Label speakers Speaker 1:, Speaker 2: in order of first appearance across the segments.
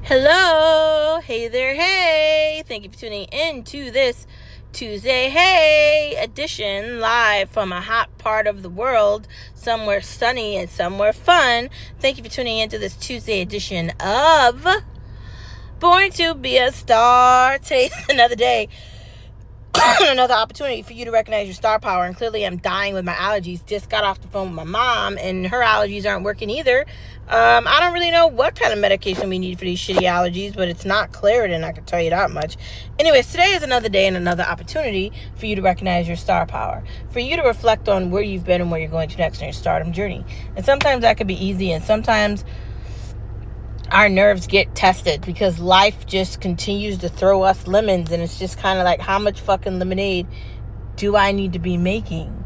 Speaker 1: Hello, hey there, hey. Thank you for tuning in to this Tuesday, hey edition, live from a hot part of the world, somewhere sunny and somewhere fun. Thank you for tuning into this Tuesday edition of Born to Be a Star. Today's another day, another opportunity for you to recognize your star power. And clearly I'm dying with my allergies. Just got off the phone with my mom and her allergies aren't working either. I don't really know what kind of medication we need for these shitty allergies, but it's not Claritin, I can tell you that much. Anyways, today is another day and another opportunity for you to recognize your star power, for you to reflect on where you've been and where you're going to next in your stardom journey. And sometimes that could be easy, and sometimes our nerves get tested because life just continues to throw us lemons, and it's just kind of like, how much fucking lemonade do I need to be making?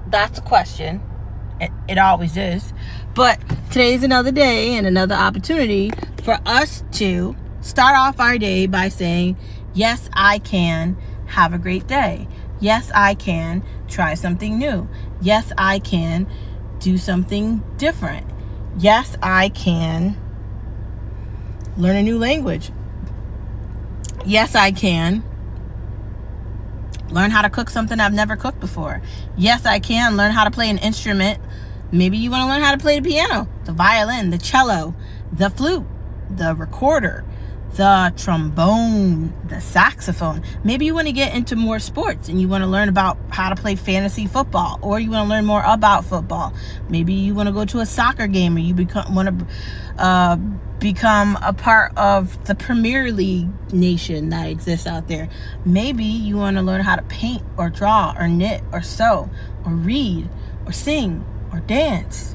Speaker 1: That's a question. It always is. But today's another day and another opportunity for us to start off our day by saying, yes, I can have a great day. Yes, I can try something new. Yes, I can do something different. Yes, I can learn a new language. Yes, I can learn how to cook something I've never cooked before. Yes, I can learn how to play an instrument. Maybe you want to learn how to play the piano, the violin, the cello, the flute, the recorder, the trombone, the saxophone. Maybe you want to get into more sports and you want to learn about how to play fantasy football, or you want to learn more about football. Maybe you want to go to a soccer game, or you want to become a part of the Premier League nation that exists out there. Maybe you want to learn how to paint or draw or knit or sew or read or sing or dance.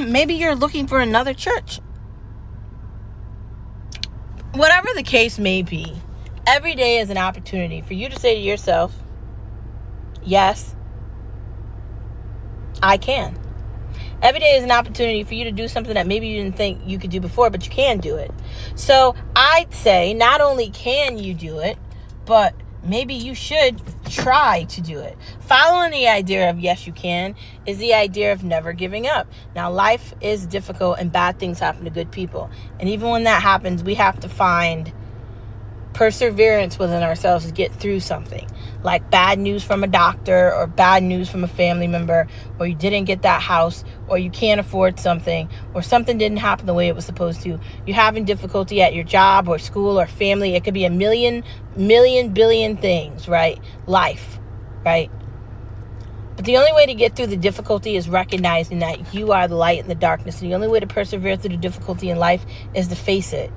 Speaker 1: Maybe you're looking for another church. Whatever the case may be, every day is an opportunity for you to say to yourself, yes, I can. Every day is an opportunity for you to do something that maybe you didn't think you could do before, but you can do it. So I'd say not only can you do it, but maybe you should try to do it. Following the idea of yes, you can is the idea of never giving up. Now, life is difficult and bad things happen to good people. And even when that happens, we have to find perseverance within ourselves to get through something. Like bad news from a doctor, or bad news from a family member, or you didn't get that house, or you can't afford something, or something didn't happen the way it was supposed to. You're having difficulty at your job or school or family. It could be a million, billion things, right? Life, right? But the only way to get through the difficulty is recognizing that you are the light in the darkness. And the only way to persevere through the difficulty in life is to face it.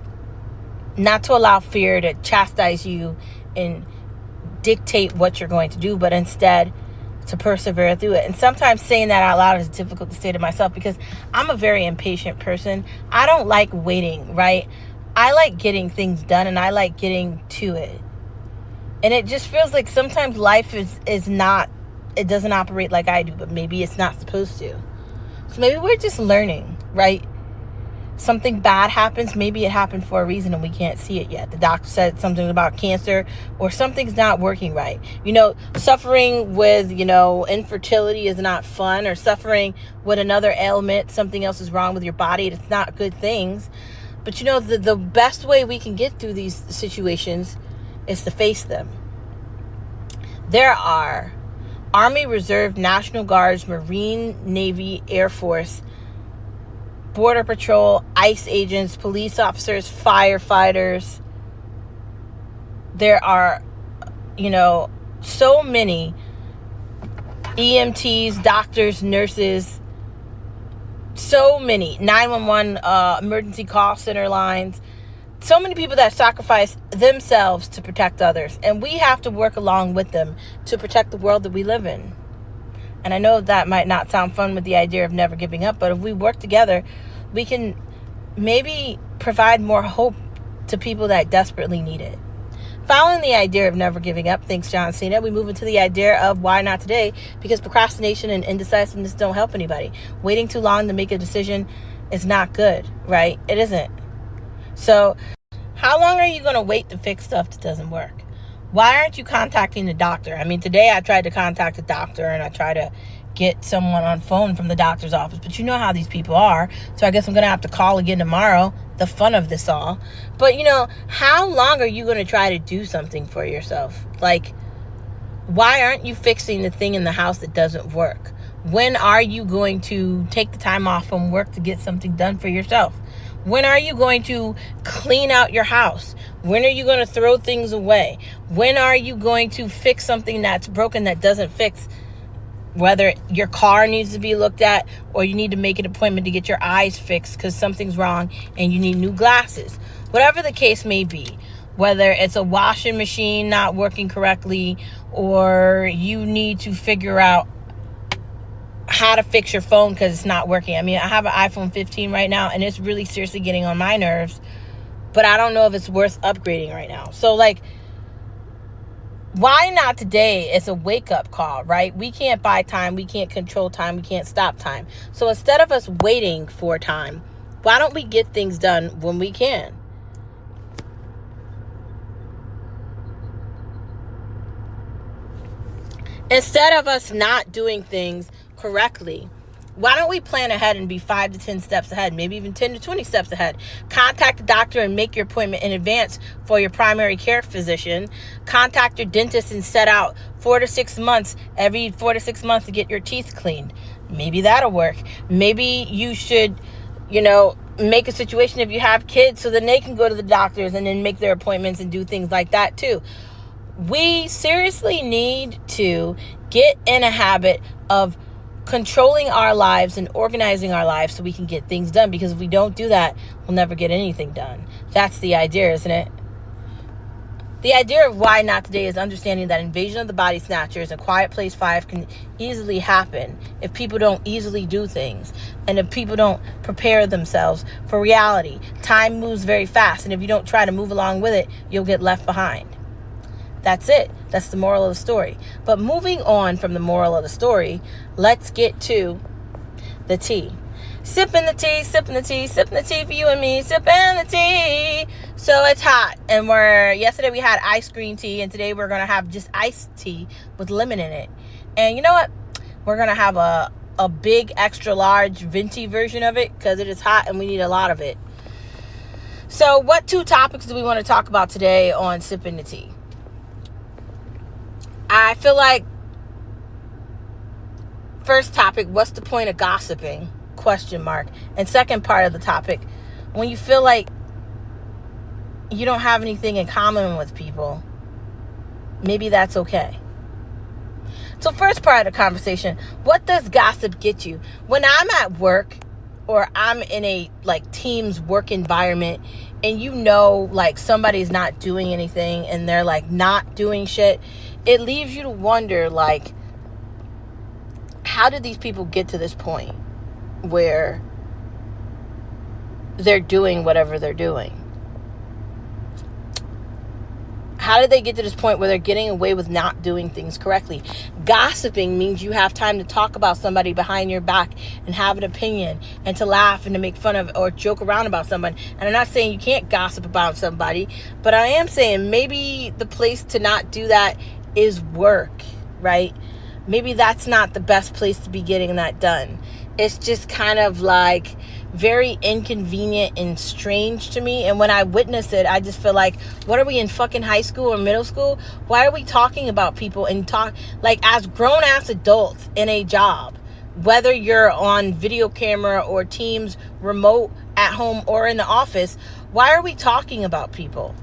Speaker 1: Not to allow fear to chastise you and dictate what you're going to do, but instead to persevere through it. And sometimes saying that out loud is difficult to say to myself because I'm a very impatient person. I don't like waiting, right? I like getting things done, and I like getting to it. And it just feels like sometimes life is not, it doesn't operate like I do, but maybe it's not supposed to. So maybe we're just learning, right? Something bad happens, maybe it happened for a reason and we can't see it yet. The doctor said something about cancer, or something's not working right. Suffering with, infertility is not fun, or suffering with another ailment, something else is wrong with your body. It's not good things. But the best way we can get through these situations is to face them. There are Army, Reserve, National Guards, Marine, Navy, Air Force, Border Patrol, ICE agents, police officers, firefighters. There are, so many EMTs, doctors, nurses, so many 911 emergency call center lines. So many people that sacrifice themselves to protect others. And we have to work along with them to protect the world that we live in. And I know that might not sound fun with the idea of never giving up, but if we work together, we can maybe provide more hope to people that desperately need it. Following the idea of never giving up, thanks John Cena, we move into the idea of why not today, because procrastination and indecisiveness don't help anybody. Waiting too long to make a decision is not good, right? It isn't. So how long are you going to wait to fix stuff that doesn't work? Why aren't you contacting the doctor? I mean, today I tried to contact the doctor and I tried to get someone on phone from the doctor's office. But you know how these people are. So I guess I'm going to have to call again tomorrow. The fun of this all. But, how long are you going to try to do something for yourself? Like, why aren't you fixing the thing in the house that doesn't work? When are you going to take the time off from work to get something done for yourself? When are you going to clean out your house? When are you going to throw things away? When are you going to fix something that's broken that doesn't fix? Whether your car needs to be looked at or you need to make an appointment to get your eyes fixed because something's wrong and you need new glasses. Whatever the case may be, whether it's a washing machine not working correctly or you need to figure out how to fix your phone because it's not working. I mean, I have an iPhone 15 right now and it's really seriously getting on my nerves, but I don't know if it's worth upgrading right now. So why not today? It's a wake-up call, right? We can't buy time. We can't control time. We can't stop time. So instead of us waiting for time, why don't we get things done when we can? Instead of us not doing things correctly, why don't we plan ahead and be 5 to 10 steps ahead, maybe even 10 to 20 steps ahead? Contact the doctor and make your appointment in advance for your primary care physician. Contact your dentist and set out 4 to 6 months, every 4 to 6 months to get your teeth cleaned. Maybe that'll work. Maybe you should, make a situation if you have kids so then they can go to the doctors and then make their appointments and do things like that too. We seriously need to get in a habit of controlling our lives and organizing our lives so we can get things done, because if we don't do that, we'll never get anything done. That's the idea, isn't it? The idea of why not today is understanding that invasion of the body snatchers and Quiet Place 5 can easily happen if people don't easily do things and if people don't prepare themselves for reality. Time moves very fast, and if you don't try to move along with it, you'll get left behind. That's it. That's the moral of the story. But moving on from the moral of the story, let's get to the tea. Sipping the tea, sipping the tea, sipping the tea for you and me, sipping the tea. So it's hot, and yesterday we had iced green tea, and today we're going to have just iced tea with lemon in it. And you know what? We're going to have a big extra large venti version of it because it is hot and we need a lot of it. So what 2 topics do we want to talk about today on Sipping the Tea? I feel like first topic, what's the point of gossiping? ? And second part of the topic, when you feel like you don't have anything in common with people, maybe that's okay. So first part of the conversation, what does gossip get you? When I'm at work or I'm in a team's work environment and somebody's not doing anything and they're not doing shit, it leaves you to wonder how did these people get to this point where they're doing whatever they're doing? How did they get to this point where they're getting away with not doing things correctly? Gossiping means you have time to talk about somebody behind your back and have an opinion and to laugh and to make fun of or joke around about someone. And I'm not saying you can't gossip about somebody, but I am saying maybe the place to not do that is work, right? Maybe that's not the best place to be getting that done. It's just kind of very inconvenient and strange to me. And when I witness it, I just feel what are we in fucking high school or middle school? Why are we talking about people and talk as grown ass adults in a job, whether you're on video camera or Teams, remote, at home, or in the office? Why are we talking about people?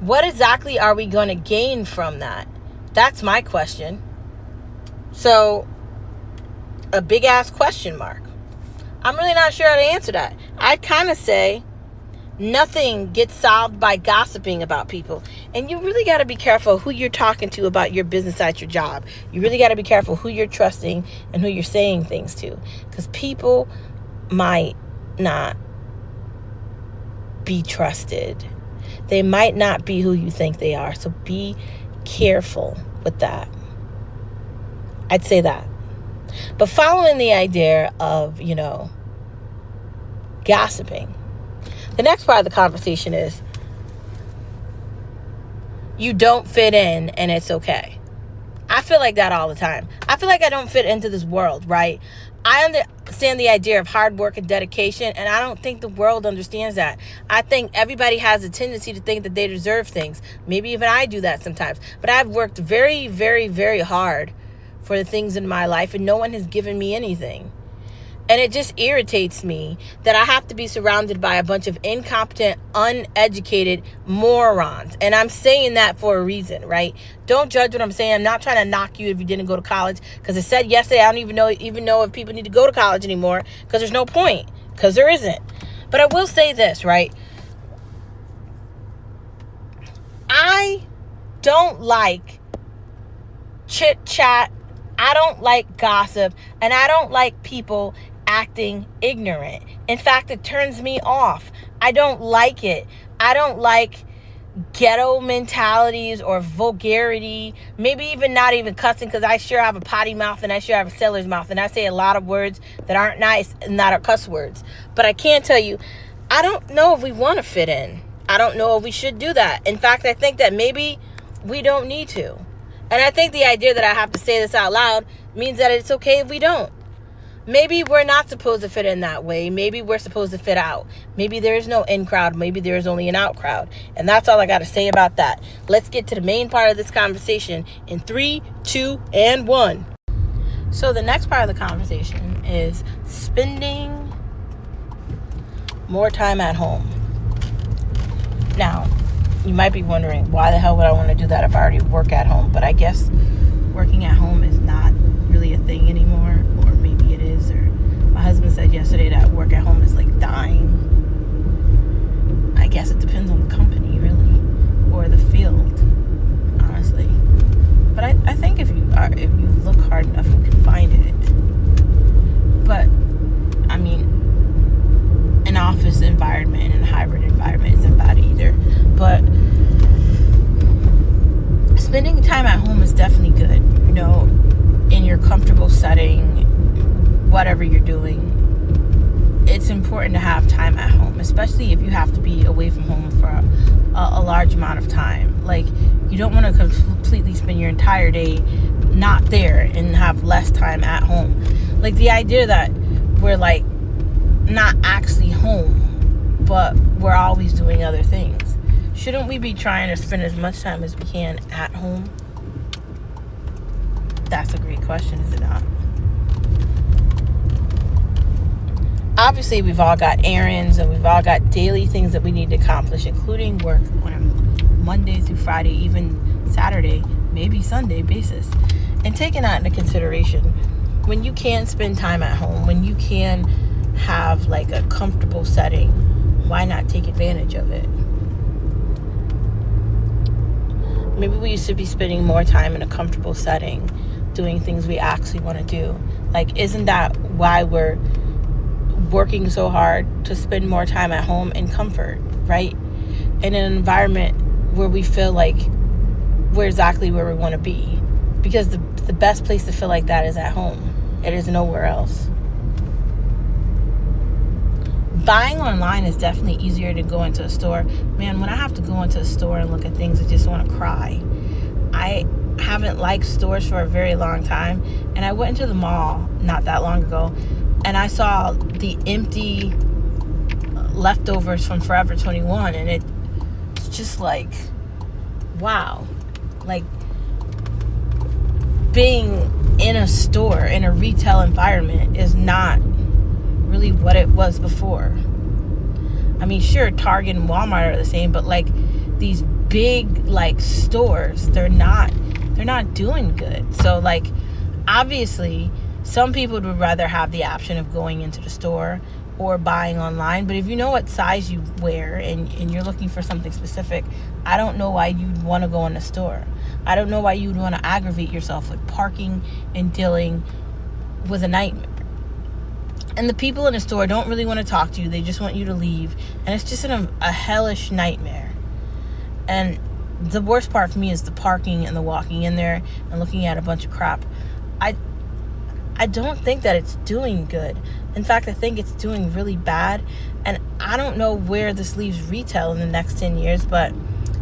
Speaker 1: What exactly are we going to gain from that? That's my question. So, a big ass question mark. I'm really not sure how to answer that. I kind of say nothing gets solved by gossiping about people. And you really got to be careful who you're talking to about your business at your job. You really got to be careful who you're trusting and who you're saying things to. Because people might not be trusted. They might not be who you think they are. So be careful with that. I'd say that. But following the idea of, gossiping, the next part of the conversation is you don't fit in and it's okay. I feel like that all the time. I feel like I don't fit into this world, right? I understand the idea of hard work and dedication, and I don't think the world understands that. I think everybody has a tendency to think that they deserve things. Maybe even I do that sometimes. But I've worked very, very, very hard for the things in my life, and no one has given me anything. And it just irritates me that I have to be surrounded by a bunch of incompetent, uneducated morons. And I'm saying that for a reason, right? Don't judge what I'm saying. I'm not trying to knock you if you didn't go to college. Because I said yesterday, I don't even know if people need to go to college anymore. Because there's no point. Because there isn't. But I will say this, right? I don't like chit-chat. I don't like gossip. And I don't like people acting ignorant. In fact, it turns me off. I don't like it. I don't like ghetto mentalities or vulgarity. Maybe even not even cussing, because I sure have a potty mouth and I sure have a sailor's mouth, and I say a lot of words that aren't nice and that are cuss words. But I can tell you, I don't know if we want to fit in. I don't know if we should do that. In fact, I think that maybe we don't need to. And I think the idea that I have to say this out loud means that it's okay if we don't. Maybe we're not supposed to fit in that way. Maybe we're supposed to fit out. Maybe there is no in crowd. Maybe there is only an out crowd. And that's all I got to say about that. Let's get to the main part of this conversation in 3, 2, and 1. So the next part of the conversation is spending more time at home. Now, you might be wondering, why the hell would I want to do that if I already work at home? But I guess working at home is not really a thing anymore. Or maybe it is. Or my husband said yesterday that work at home is like dying. I guess it depends on the company, really. Or the field, honestly. But I think if you look hard enough, you can find it. But, I mean, an office environment and a hybrid environment isn't bad either. But spending time at home is definitely good. You know, in your comfortable setting, whatever you're doing, it's important to have time at home, especially if you have to be away from home for a large amount of time. Like, you don't want to completely spend your entire day not there and have less time at home. Like, the idea that we're like not actually home, but we're always doing other things. Shouldn't we be trying to spend as much time as we can at home? That's a great question, is it not? Obviously, we've all got errands and we've all got daily things that we need to accomplish, including work on a Monday through Friday, even Saturday, maybe Sunday basis. And taking that into consideration, when you can spend time at home, when you can have like a comfortable setting, why not take advantage of it? Maybe we used to be spending more time in a comfortable setting doing things we actually want to do. Like, isn't that why we're working so hard to spend more time at home in comfort, right? In an environment where we feel like we're exactly where we want to be. Because the best place to feel like that is at home. It is nowhere else. Buying online is definitely easier to go into a store. Man, when I have to go into a store and look at things, I just want to cry. I haven't liked stores for a very long time. And I went into the mall not that long ago, and I saw the empty leftovers from Forever 21, and it's just like, wow. Like, being in a store, in a retail environment, is not really what it was before. I mean, sure, Target and Walmart are the same, but like these big like stores, they're not doing good. So like, obviously some people would rather have the option of going into the store or buying online. But if you know what size you wear and you're looking for something specific, I don't know why you'd want to go in the store. I don't know why you'd want to aggravate yourself with parking and dealing with a nightmare. And the people in the store don't really want to talk to you. They just want you to leave. And it's just a hellish nightmare. And the worst part for me is the parking and the walking in there and looking at a bunch of crap. I don't think that it's doing good. In fact, I think it's doing really bad. And I don't know where this leaves retail in the next 10 years, but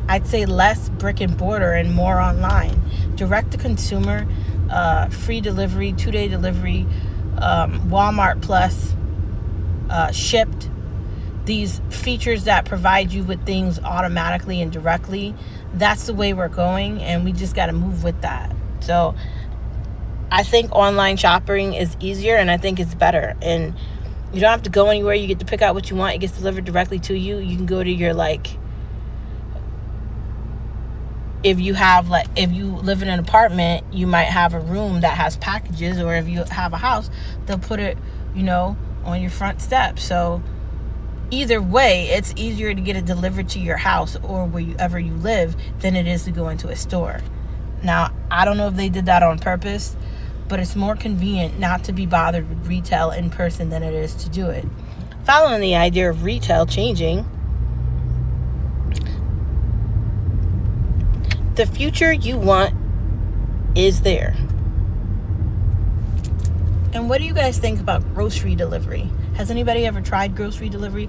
Speaker 1: I'd say less brick and mortar and more online. Direct to consumer, free delivery, 2-day delivery, Walmart Plus, shipped. These features that provide you with things automatically and directly. That's the way we're going, and we just got to move with that. So I think online shopping is easier, and I think it's better. And you don't have to go anywhere. You get to pick out what you want. It gets delivered directly to you. You can go to your, like, if you live in an apartment, you might have a room that has packages, or if you have a house, they'll put it, on your front step. So either way, it's easier to get it delivered to your house or wherever you live than it is to go into a store. Now, I don't know if they did that on purpose, but it's more convenient not to be bothered with retail in person than it is to do it. Following the idea of retail changing, the future you want is there. And what do you guys think about grocery delivery? Has anybody ever tried grocery delivery?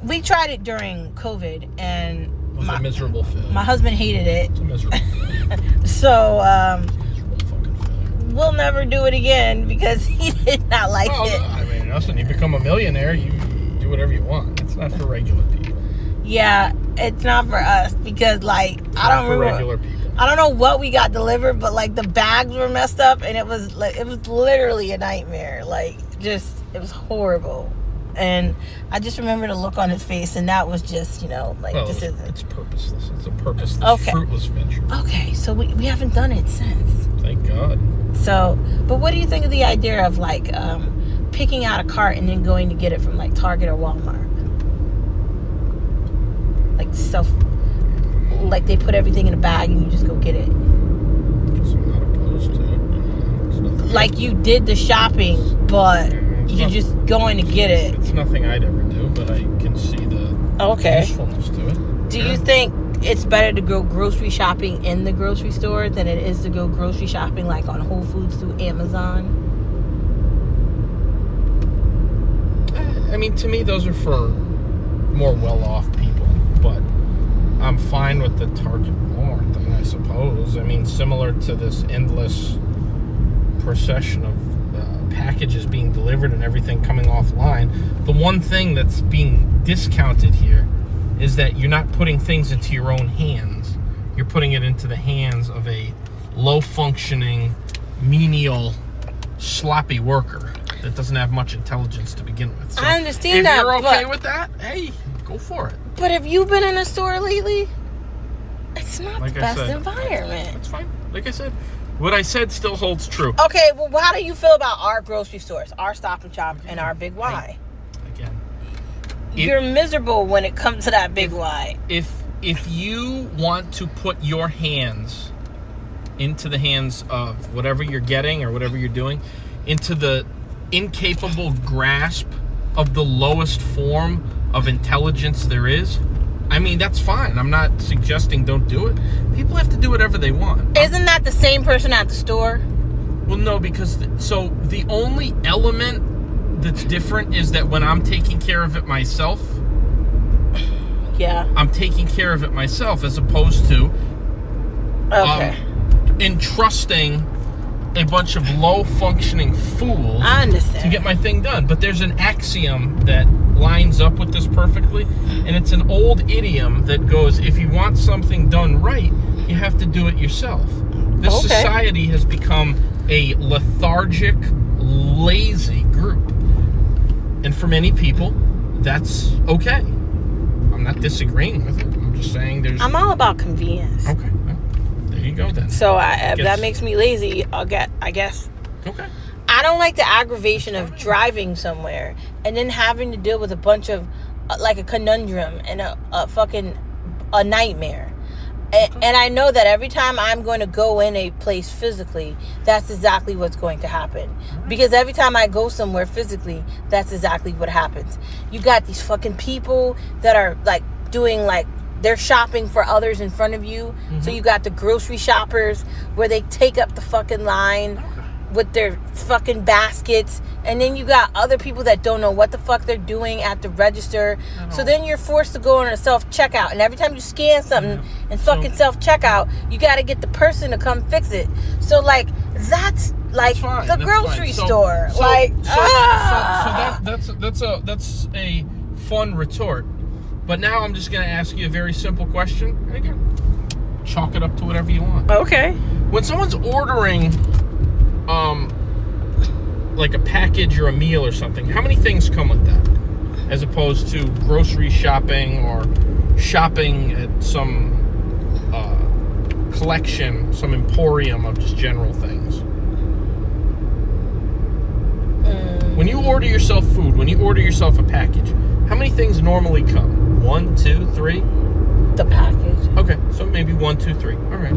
Speaker 1: We tried it during COVID, and
Speaker 2: it was a miserable failure.
Speaker 1: My husband hated it.
Speaker 2: It's a miserable failure.
Speaker 1: So,
Speaker 2: Miserable fucking failure.
Speaker 1: We'll never do it again because he did not like it.
Speaker 2: I mean, listen, you become a millionaire, you do whatever you want. It's not for regular people.
Speaker 1: Yeah, it's not for us because, like, I don't remember.
Speaker 2: Regular people.
Speaker 1: I don't know what we got delivered, but, like, the bags were messed up, and it was literally a nightmare. Like, just, it was horrible. And I just remember the look on his face, and that was just, this isn't.
Speaker 2: It's purposeless. It's a purposeless, fruitless venture.
Speaker 1: Okay, so we haven't done it since.
Speaker 2: Thank God.
Speaker 1: So, but what do you think of the idea of, like, picking out a cart and then going to get it from, like, Target or Walmart? Like they put everything in a bag and you just go get it.
Speaker 2: Guess I'm not opposed to it.
Speaker 1: Like you did the shopping, but you're just going to get it.
Speaker 2: It's nothing I'd ever do, but I can see the usefulness to it.
Speaker 1: Do you think it's better to go grocery shopping in the grocery store than it is to go grocery shopping like on Whole Foods through Amazon?
Speaker 2: I mean, to me, those are for more well-off people, but I'm fine with the Target Walmart thing, I suppose. I mean, similar to this endless procession of packages being delivered and everything coming offline. The one thing that's being discounted here is that you're not putting things into your own hands. You're putting it into the hands of a low-functioning, menial, sloppy worker that doesn't have much intelligence to begin with. So
Speaker 1: I understand that.
Speaker 2: If you're okay with that, hey, go for it.
Speaker 1: But have you been in a store lately? It's not
Speaker 2: like
Speaker 1: the best environment.
Speaker 2: That's fine. Like I said, what I said still holds true.
Speaker 1: Okay, well, how do you feel about our grocery stores, our Stop and Shop, and our Big Y? You're miserable when it comes to that Big Y.
Speaker 2: If you want to put your hands into the hands of whatever you're getting or whatever you're doing, into the incapable grasp of the lowest form of intelligence there is, I mean, that's fine. I'm not suggesting don't do it. People have to do whatever they want.
Speaker 1: Isn't that the same person at the store?
Speaker 2: Well, no, because the only element that's different is that when I'm taking care of it myself, I'm taking care of it myself as opposed to entrusting a bunch of low-functioning fools to get my thing done. But there's an axiom that lines up with this perfectly, and it's an old idiom that goes, if you want something done right, you have to do it yourself. This society has become a lethargic, lazy group. And for many people, that's okay. I'm not disagreeing with it. I'm just saying I'm
Speaker 1: all about convenience.
Speaker 2: Okay. Well, there you go then.
Speaker 1: So if that makes me lazy, I guess. Okay. I don't like the aggravation of driving somewhere and then having to deal with a bunch of, like a conundrum and a nightmare. And I know that every time I'm going to go in a place physically, that's exactly what's going to happen. Because every time I go somewhere physically, that's exactly what happens. You got these fucking people that are like doing like, they're shopping for others in front of you. Mm-hmm. So you got the grocery shoppers where they take up the fucking line. with their fucking baskets, and then you got other people that don't know what the fuck they're doing at the register. So then you're forced to go on a self-checkout, and every time you scan something and fucking self-checkout, you got to get the person to come fix it. So like that's like the grocery store.
Speaker 2: That's a fun retort. But now I'm just going to ask you a very simple question. And again, chalk it up to whatever you want.
Speaker 1: Okay.
Speaker 2: When someone's ordering like a package or a meal or something, how many things come with that? As opposed to grocery shopping or shopping at some collection, some emporium of just general things. When you order yourself food, when you order yourself a package, how many things normally come? 1, 2, 3?
Speaker 1: The package.
Speaker 2: Okay, so maybe 1, 2, 3. All right.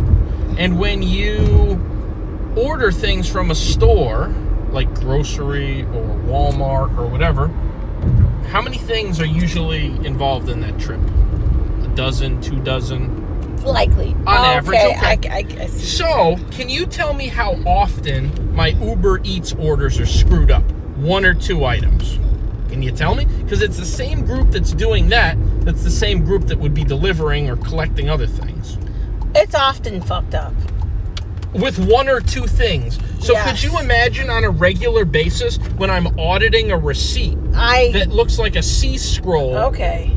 Speaker 2: And when you order things from a store, like grocery or Walmart or whatever, how many things are usually involved in that trip? A dozen, 2 dozen?
Speaker 1: Likely.
Speaker 2: On average, okay.
Speaker 1: I see.
Speaker 2: So, can you tell me how often my Uber Eats orders are screwed up? 1 or 2 items. Can you tell me? Because it's the same group that's doing that's the same group that would be delivering or collecting other things.
Speaker 1: It's often fucked up.
Speaker 2: With 1 or 2 things. So Could you imagine on a regular basis when I'm auditing a receipt that looks like a sea scroll?
Speaker 1: Okay.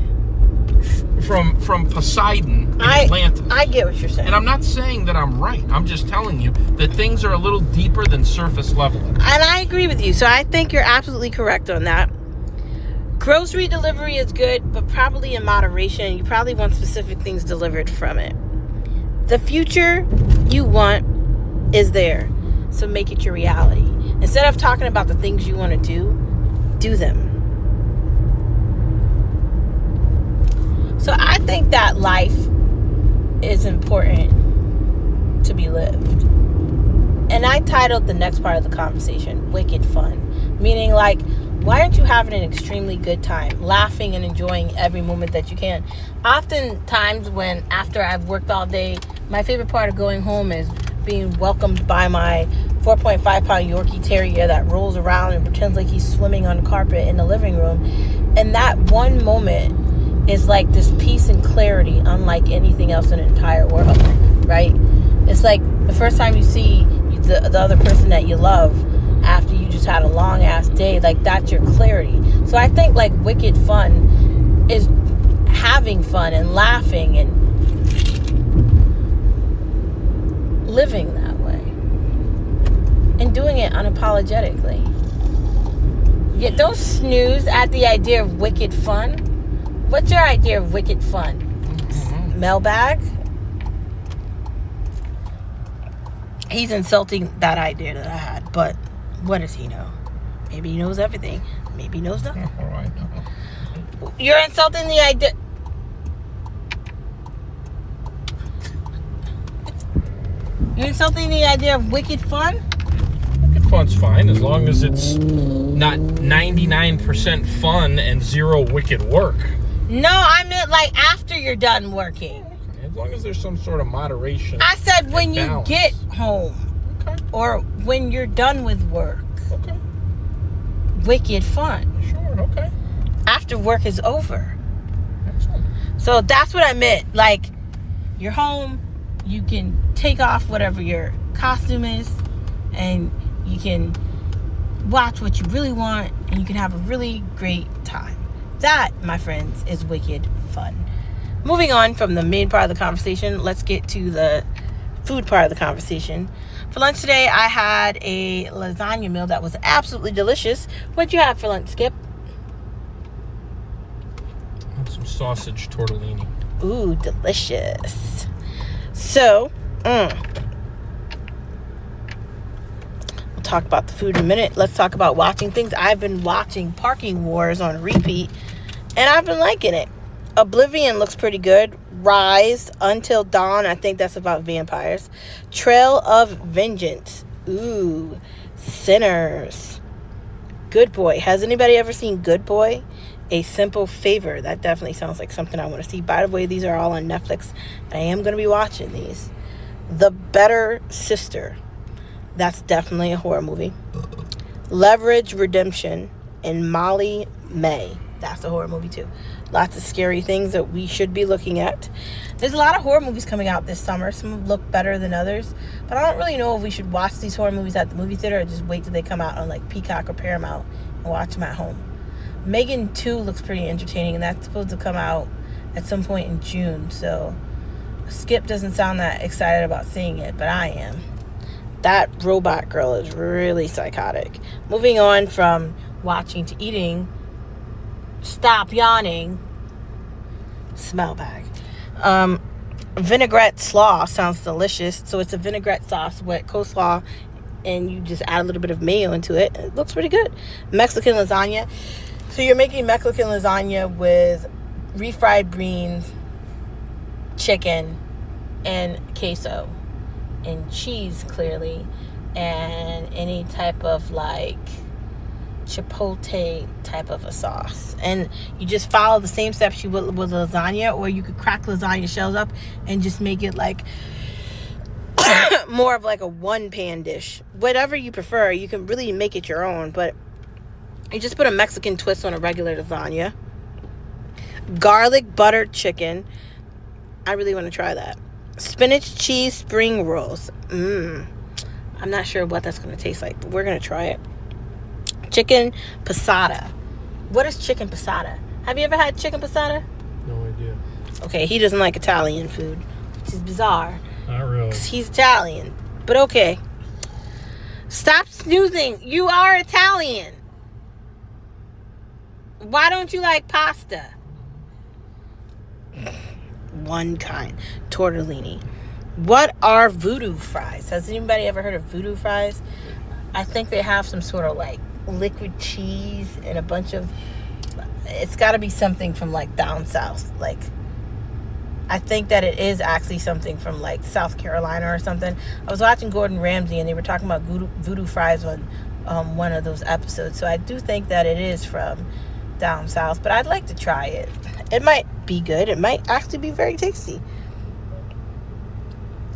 Speaker 2: From Poseidon in Atlantis.
Speaker 1: I get what you're saying.
Speaker 2: And I'm not saying that I'm right. I'm just telling you that things are a little deeper than surface level.
Speaker 1: And I agree with you. So I think you're absolutely correct on that. Grocery delivery is good, but probably in moderation. You probably want specific things delivered from it. The future you want is there. So make it your reality. Instead of talking about the things you want to do them. So I think that life is important to be lived. And I titled the next part of the conversation, Wicked Fun. Meaning like, why aren't you having an extremely good time, laughing and enjoying every moment that you can? Oftentimes when, after I've worked all day, my favorite part of going home is being welcomed by my 4.5-pound Yorkie Terrier that rolls around and pretends like he's swimming on the carpet in the living room. And that one moment is like this peace and clarity unlike anything else in the entire world, right? It's like the first time you see the other person that you love after you just had a long ass day, like that's your clarity. So I think like wicked fun is having fun and laughing and living that way and doing it unapologetically. Yeah, don't snooze at the idea of wicked fun. What's your idea of wicked fun? Mailbag? He's insulting that idea that I had, but what does he know? Maybe he knows everything. Maybe he knows nothing.
Speaker 2: All right.
Speaker 1: You're insulting the idea. You're insulting the idea of wicked fun?
Speaker 2: Wicked fun's fine as long as it's not 99% fun and 0 wicked work.
Speaker 1: No, I meant like after you're done working.
Speaker 2: Okay. As long as there's some sort of moderation.
Speaker 1: I said when you
Speaker 2: balance.
Speaker 1: get home.
Speaker 2: Okay.
Speaker 1: Or when you're done with work.
Speaker 2: Okay.
Speaker 1: Wicked fun.
Speaker 2: Sure, okay.
Speaker 1: After work is over.
Speaker 2: Excellent.
Speaker 1: So that's what I meant. Like, you're home, you can take off whatever your costume is, and you can watch what you really want, and you can have a really great time. That, my friends, is wicked fun. Moving on from the main part of the conversation, let's get to the food part of the conversation. For lunch today, I had a lasagna meal that was absolutely delicious. What'd you have for lunch, Skip?
Speaker 2: Some sausage tortellini.
Speaker 1: Ooh, delicious. So, we'll talk about the food in a minute. Let's talk about watching things. I've been watching Parking Wars on repeat, and I've been liking it. Oblivion looks pretty good. Rise, Until Dawn, I think that's about vampires. Trail of Vengeance. Ooh, Sinners. Good Boy. Has anybody ever seen Good Boy? A Simple Favor. That definitely sounds like something I want to see. By the way, these are all on Netflix. I am going to be watching these. The Better Sister. That's definitely a horror movie. Leverage Redemption and Molly May. That's a horror movie too. Lots of scary things that we should be looking at. There's a lot of horror movies coming out this summer. Some look better than others. But I don't really know if we should watch these horror movies at the movie theater or just wait till they come out on like Peacock or Paramount and watch them at home. Megan 2 looks pretty entertaining, and that's supposed to come out at some point in June. So Skip doesn't sound that excited about seeing it, but I am. That robot girl is really psychotic. Moving on from watching to eating. Stop yawning. Smell bag. Vinegarette slaw sounds delicious. So it's a vinaigrette sauce with coleslaw, and you just add a little bit of mayo into it. It looks pretty good. Mexican lasagna. So you're making Mexican lasagna with refried beans, chicken, and queso, and cheese, clearly, and any type of like chipotle type of a sauce. And you just follow the same steps you would with lasagna, or you could crack lasagna shells up and just make it like more of like a one pan dish. Whatever you prefer, you can really make it your own, but you just put a Mexican twist on a regular lasagna. Garlic buttered chicken. I really want to try that. Spinach cheese spring rolls. I'm not sure what that's going to taste like, but we're going to try it. Chicken pissata. What is chicken pissata? Have you ever had chicken pissata?
Speaker 2: No idea.
Speaker 1: Okay, he doesn't like Italian food, which is bizarre.
Speaker 2: Not really.
Speaker 1: 'Cause he's Italian. But okay. Stop snoozing. You are Italian. Why don't you like pasta? One kind. Tortellini. What are voodoo fries? Has anybody ever heard of voodoo fries? I think they have some sort of like liquid cheese and a bunch of... It's got to be something from like down south. Like, I think that it is actually something from like South Carolina or something. I was watching Gordon Ramsay and they were talking about voodoo fries on one of those episodes. So I do think that it is from down south, but I'd like to try it. It might be good. It might actually be very tasty.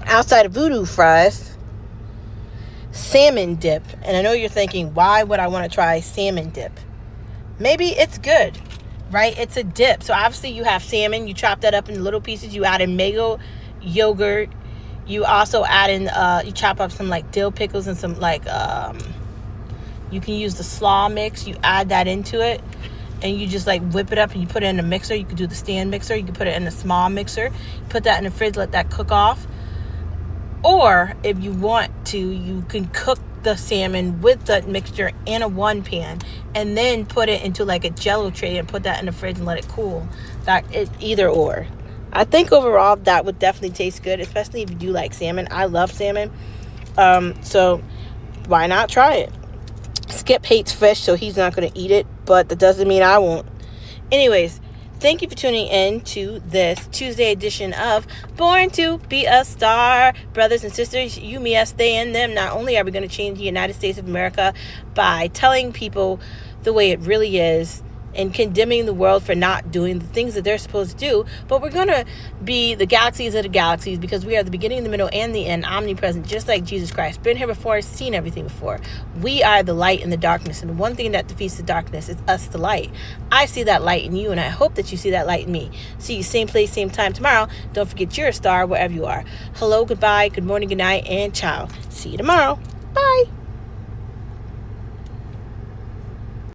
Speaker 1: Outside of voodoo fries, salmon dip. And I know you're thinking, why would I want to try salmon dip? Maybe it's good, right? It's a dip. So obviously you have salmon. You chop that up in little pieces. You add in mango yogurt. You also add in, you chop up some like dill pickles and some like, you can use the slaw mix. You add that into it. And you just like whip it up and you put it in a mixer. You could do the stand mixer. You could put it in a small mixer. Put that in the fridge, let that cook off. Or if you want to, you can cook the salmon with the mixture in a one pan and then put it into like a jello tray and put that in the fridge and let it cool. Either or. I think overall that would definitely taste good, especially if you do like salmon. I love salmon. So why not try it? Skip hates fish, so he's not going to eat it, but that doesn't mean I won't. Anyways, thank you for tuning in to this Tuesday edition of Born to Be a Star. Brothers and sisters, you, me, us, they, and them. Not only are we going to change the United States of America by telling people the way it really is and condemning the world for not doing the things that they're supposed to do, but we're going to be the galaxies of the galaxies because we are the beginning, the middle, and the end, omnipresent, just like Jesus Christ. Been here before, seen everything before. We are the light in the darkness, and the one thing that defeats the darkness is us, the light. I see that light in you, and I hope that you see that light in me. See you same place, same time tomorrow. Don't forget you're a star wherever you are. Hello, goodbye, good morning, good night, and ciao. See you tomorrow. Bye.